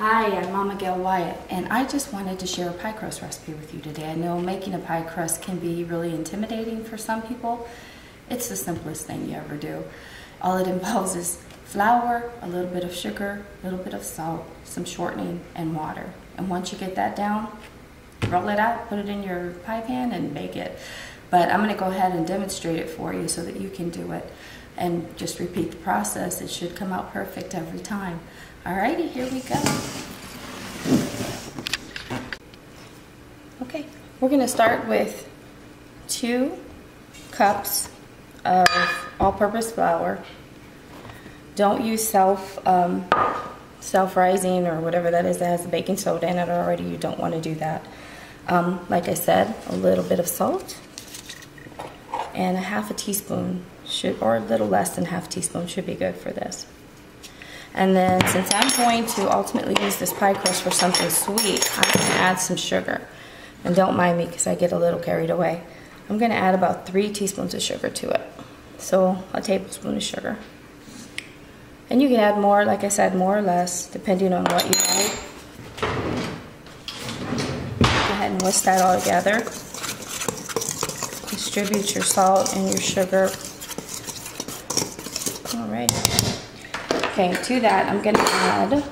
Hi, I'm Momma Gail Wyatt, and I just wanted to share a pie crust recipe with you today. I know making a pie crust can be really intimidating for some people. It's the simplest thing you ever do. All it involves is flour, a little bit of sugar, a little bit of salt, some shortening, and water. And once you get that down, roll it out, put it in your pie pan, and bake it. But I'm going to go ahead and demonstrate it for you so that you can do it. And just repeat the process. It should come out perfect every time. Alrighty, here we go. Okay, we're going to start with 2 cups of all-purpose flour. Don't use self-rising or whatever that is that has the baking soda in it already. You don't want to do that. Like I said, a little bit of salt and a half a teaspoon or a little less than half a teaspoon should be good for this. And then since I'm going to ultimately use this pie crust for something sweet, I'm going to add some sugar. And don't mind me because I get a little carried away. I'm going to add about 3 teaspoons of sugar to it. So a tablespoon of sugar. And you can add more, like I said, more or less, depending on what you like. Go ahead and whisk that all together. Distribute your salt and your sugar. All right. Okay, to that I'm going to add,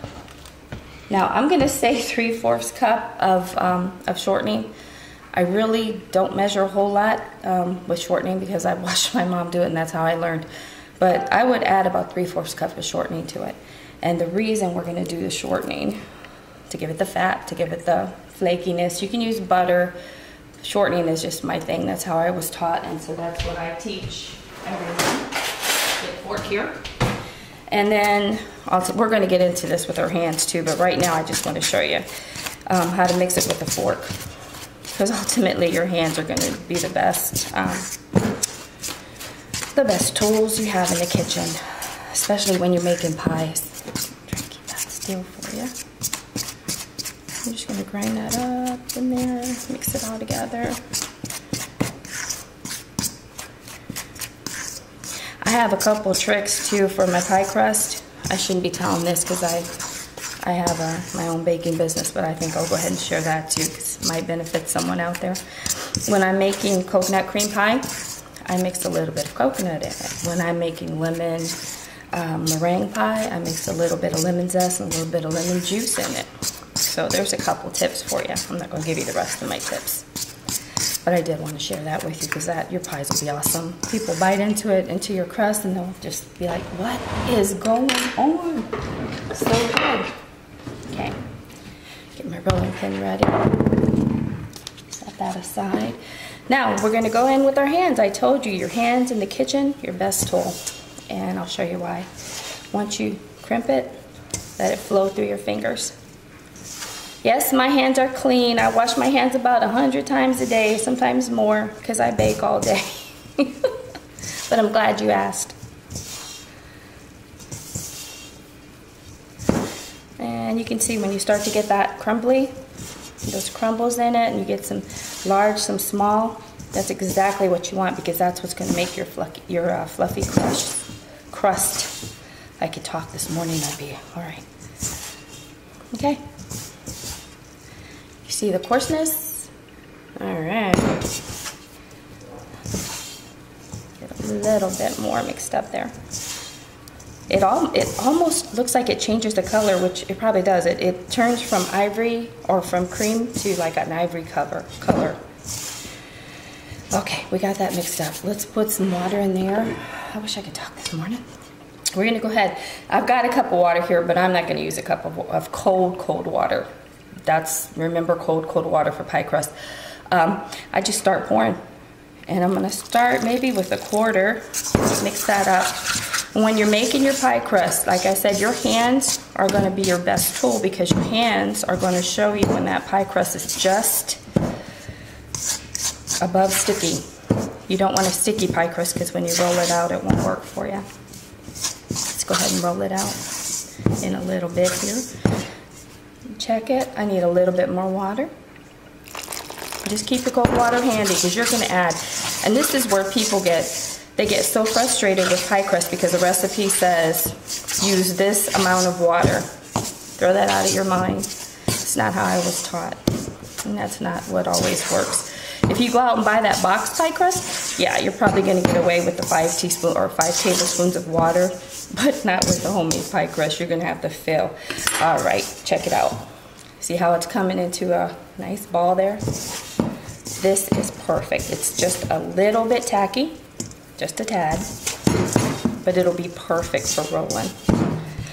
now I'm going to say 3/4 cup of shortening. I really don't measure a whole lot with shortening because I watched my mom do it and that's how I learned. But I would add about 3/4 cup of shortening to it. And the reason we're going to do the shortening, to give it the fat, to give it the flakiness. You can use butter. Shortening is just my thing. That's how I was taught, and so that's what I teach everyone. Get a fork here. And then also, we're going to get into this with our hands too, but right now I just want to show you how to mix it with a fork. Because ultimately your hands are going to be the best tools you have in the kitchen, especially when you're making pies. I'm trying to keep that still for you. I'm just going to grind that up in there, mix it all together. I have a couple tricks too for my pie crust. I shouldn't be telling this because I have my own baking business, but I think I'll go ahead and share that too because it might benefit someone out there. When I'm making coconut cream pie, I mix a little bit of coconut in it. When I'm making lemon meringue pie, I mix a little bit of lemon zest and a little bit of lemon juice in it. So there's a couple tips for you. I'm not going to give you the rest of my tips. But I did want to share that with you because your pies will be awesome. People bite into it, into your crust, and they'll just be like, what is going on? So good. Okay, get my rolling pin ready. Set that aside. Now, we're going to go in with our hands. I told you, your hands in the kitchen, your best tool. And I'll show you why. Once you crimp it, let it flow through your fingers. Yes, my hands are clean. I wash my hands about 100 times a day, sometimes more, because I bake all day. But I'm glad you asked. And you can see when you start to get that crumbly, those crumbles in it, and you get some large, some small, that's exactly what you want because that's what's going to make your fluffy crust. I could talk this morning, I'd be all right. Okay. See the coarseness? All right. Get a little bit more mixed up there. It almost looks like it changes the color, which it probably does. It turns from ivory or from cream to like an ivory color. Okay, we got that mixed up. Let's put some water in there. I wish I could talk this morning. We're gonna go ahead. I've got a cup of water here, but I'm not gonna use a cup of cold water. Remember cold water for pie crust. I just start pouring. And I'm gonna start maybe with 1/4. Mix that up. When you're making your pie crust, like I said, your hands are gonna be your best tool because your hands are gonna show you when that pie crust is just above sticky. You don't want a sticky pie crust because when you roll it out, it won't work for you. Let's go ahead and roll it out in a little bit here. Check it. I need a little bit more water. Just keep your cold water handy because you're going to add. And this is where people get so frustrated with pie crust because the recipe says use this amount of water. Throw that out of your mind. It's not how I was taught, and that's not what always works. If you go out and buy that box pie crust, yeah, you're probably gonna get away with the 5 tablespoons of water, but not with the homemade pie crust. You're gonna have to fill. All right, check it out. See how it's coming into a nice ball there? This is perfect. It's just a little bit tacky, just a tad, but it'll be perfect for rolling.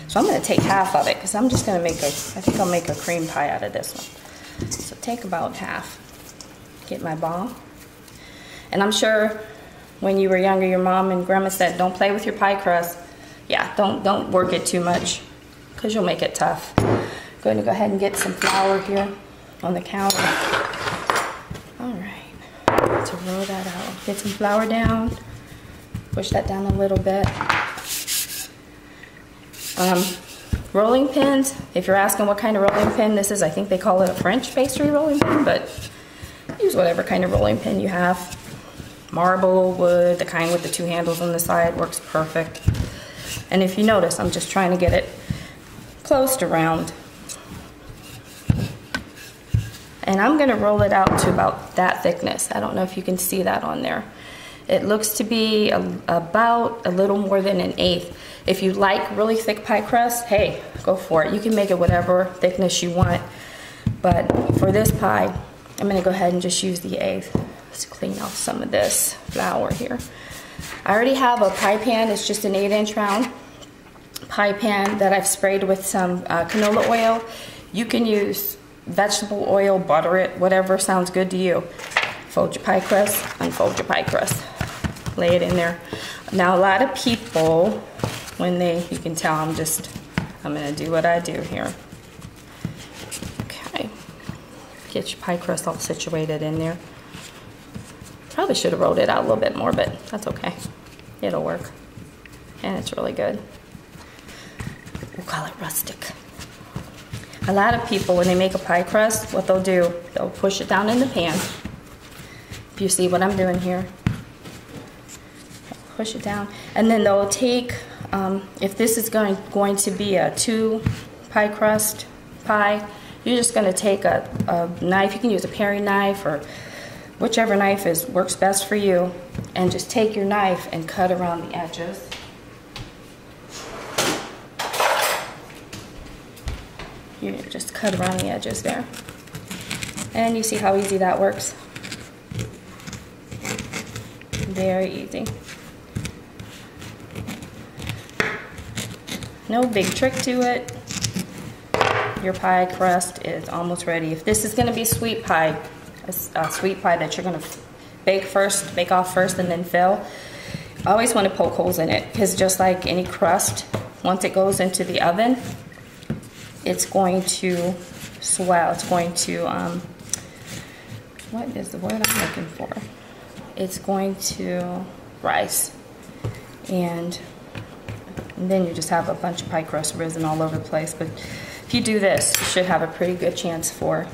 So I'm gonna take half of it because I'm just gonna make I think I'll make a cream pie out of this one. So take about half. Get my ball. And I'm sure when you were younger, your mom and grandma said, don't play with your pie crust. Yeah, don't work it too much because you'll make it tough. Going to go ahead and get some flour here on the counter. All right, to roll that out. Get some flour down. Push that down a little bit. Rolling pins, if you're asking what kind of rolling pin this is, I think they call it a French pastry rolling pin, but use whatever kind of rolling pin you have. Marble, wood, the kind with the 2 handles on the side works perfect. And if you notice, I'm just trying to get it close to round. And I'm gonna roll it out to about that thickness. I don't know if you can see that on there. It looks to be about a little more than 1/8. If you like really thick pie crust, hey, go for it. You can make it whatever thickness you want. But for this pie, I'm gonna go ahead and just use the 1/8. Let's clean off some of this flour here. I already have a pie pan. It's just an 8-inch round pie pan that I've sprayed with some canola oil. You can use vegetable oil, butter it, whatever sounds good to you. Fold your pie crust, unfold your pie crust. Lay it in there. Now a lot of people, you can tell I'm gonna do what I do here. Okay, get your pie crust all situated in there. Probably should have rolled it out a little bit more, but that's okay. It'll work, and it's really good. We'll call it rustic. A lot of people, when they make a pie crust, what they'll do, they'll push it down in the pan. If you see what I'm doing here, push it down, and then they'll take, if this is going to be a 2 pie crust pie, you're just going to take a knife. You can use a paring knife or whichever knife works best for you, and just take your knife and cut around the edges. You just cut around the edges there, and you see how easy that works. Very easy. No big trick to it. Your pie crust is almost ready. If this is going to be sweet pie, a sweet pie that you're going to bake off first and then fill, I always want to poke holes in it, because just like any crust, once it goes into the oven, it's going to swell. It's going to, what is the word I'm looking for? It's going to rise. And then you just have a bunch of pie crust risen all over the place. But if you do this, you should have a pretty good chance for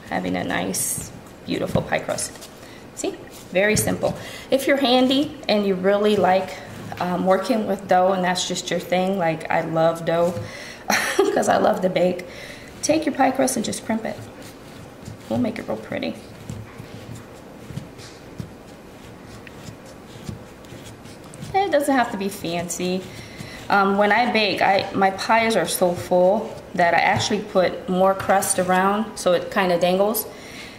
having a nice, beautiful pie crust. See? Very simple. If you're handy and you really like working with dough, and that's just your thing, like I love dough because I love to bake, take your pie crust and just crimp it. We'll make it real pretty. It doesn't have to be fancy. When I bake, my pies are so full that I actually put more crust around so it kind of dangles,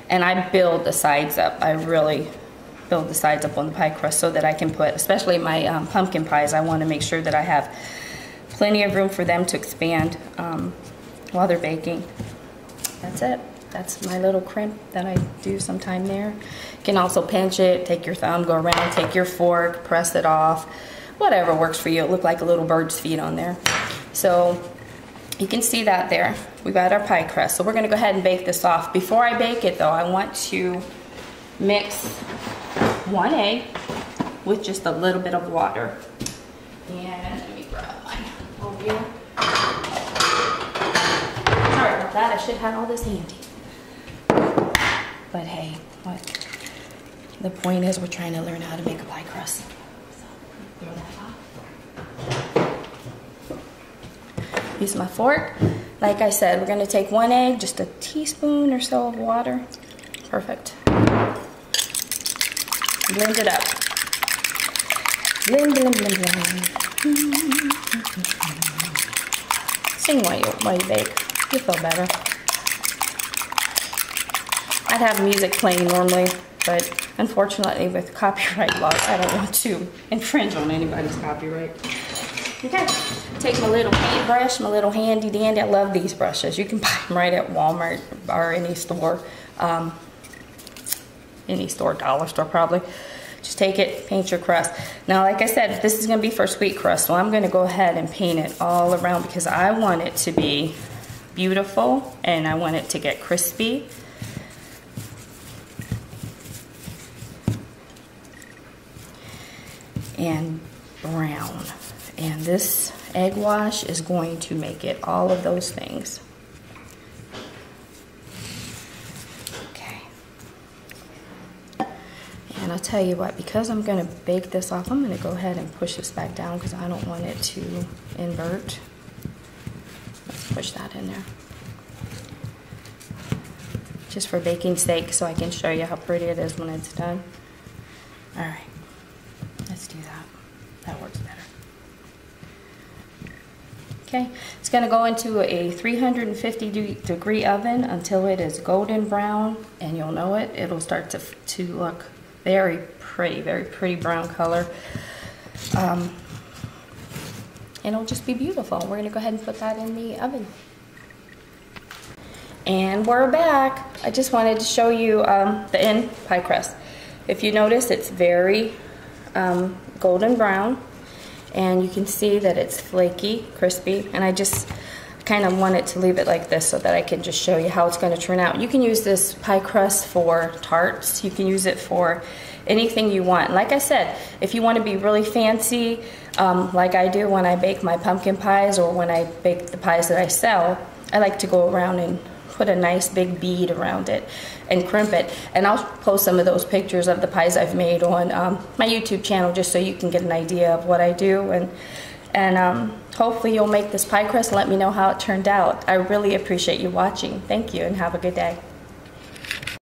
and I build the sides up. I really build the sides up on the pie crust so that I can put, especially my pumpkin pies, I want to make sure that I have plenty of room for them to expand while they're baking. That's it. That's my little crimp that I do sometime there. You can also pinch it, take your thumb, go around, take your fork, press it off. Whatever works for you. It looked like a little bird's feet on there. So you can see that there. We've got our pie crust. So we're gonna go ahead and bake this off. Before I bake it though, I want to mix 1 egg with just a little bit of water. And let me grab my oatmeal. Sorry about that, I should have all this handy. But hey, the point is we're trying to learn how to make a pie crust. Throw that off. Use my fork, Like I said, we're gonna take 1 egg, just a teaspoon or so of water. Perfect. Blend it up. Blend, blend, blend, blend. Sing while you bake. You'll feel better. I'd have music playing normally, but unfortunately with copyright laws, I don't want to infringe on anybody's copyright. Okay, take my little paintbrush, my little handy dandy. I love these brushes. You can buy them right at Walmart or any store, dollar store probably. Just take it, paint your crust. Now, like I said, this is gonna be for sweet crust, so I'm gonna go ahead and paint it all around because I want it to be beautiful and I want it to get crispy. And brown. And this egg wash is going to make it all of those things. Okay. And I'll tell you what, because I'm going to bake this off, I'm going to go ahead and push this back down because I don't want it to invert. Let's push that in there. Just for baking's sake, so I can show you how pretty it is when it's done. All right. Let's do that. That works better. Okay, it's going to go into a 350-degree oven until it is golden brown, and you'll know it. It'll start to look very pretty brown color. And it'll just be beautiful. We're going to go ahead and put that in the oven. And we're back. I just wanted to show you the end pie crust. If you notice, it's very golden brown, and you can see that it's flaky, crispy, and I just kind of wanted to leave it like this so that I can just show you how it's going to turn out. You can use this pie crust for tarts. You can use it for anything you want. Like I said, if you want to be really fancy, like I do when I bake my pumpkin pies or when I bake the pies that I sell, I like to go around and put a nice big bead around it and crimp it. And I'll post some of those pictures of the pies I've made on my YouTube channel just so you can get an idea of what I do. And hopefully you'll make this pie crust and let me know how it turned out. I really appreciate you watching. Thank you and have a good day.